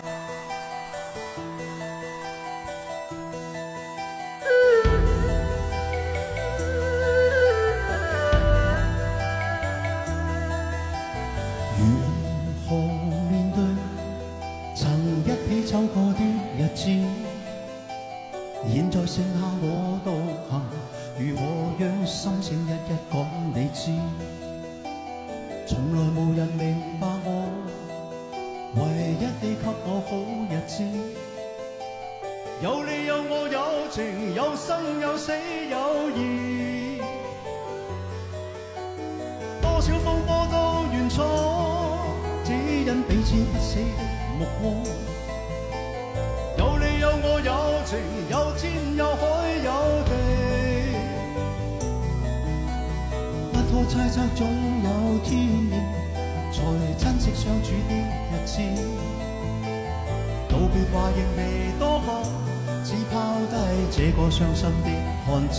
如何面對曾一起走過的日子？現在剩下我獨行，如何讓心聲一一講你知？從來無人明白我，唯一你給我好日子。有你有我有情，有生有死有義，多少風波都願闖，只因彼此不死的目光。有你有我有情，有天有海有地，不可猜測總有天意，才珍惜相處的日子。道別話仍未多講，只拋低這個傷心的漢子。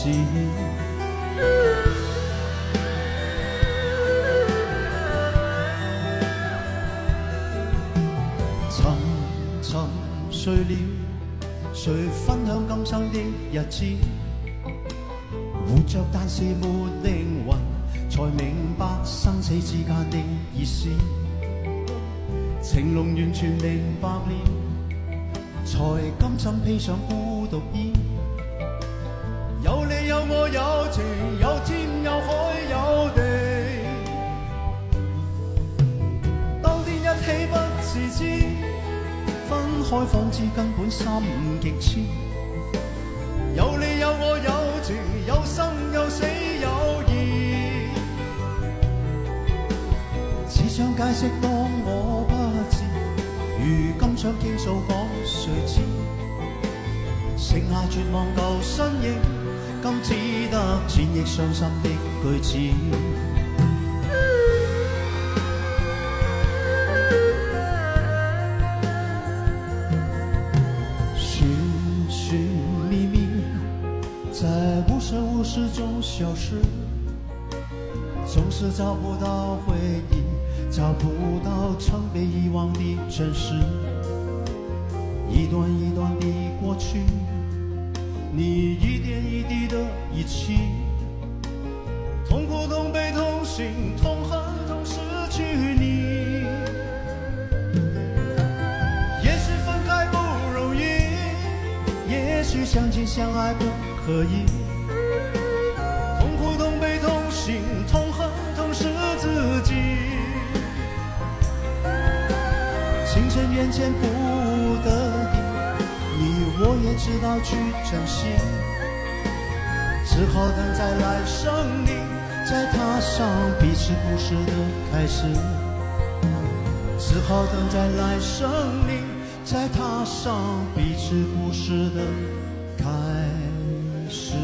沉睡了，誰分享今生的日子？活着但是沒靈魂，才明白生死之間的意思。情濃完全明白了，才甘心披上孤獨衣。有你有我有情，有天有海有地，當天一起不自知，分開方知根本心極痴。有你有我有情，有生有死有義，只想解釋當我不知，如今想傾訴講誰知？剩下絕望舊身影，今只得戰役傷心的句子。在无声无息中消失，总是找不到回忆，找不到曾被遗忘的真实。一段一段的过去，你一点一滴的遗弃，痛苦痛悲痛心痛恨痛失去你。也许分开不容易，也许相亲相爱不可以，痛苦痛悲痛心痛恨痛失自己。情深缘浅不得已，你我也知道去珍惜，只好等在来生里，再踏上彼此故事的开始。只好等在来生里，再踏上彼此故事的开始。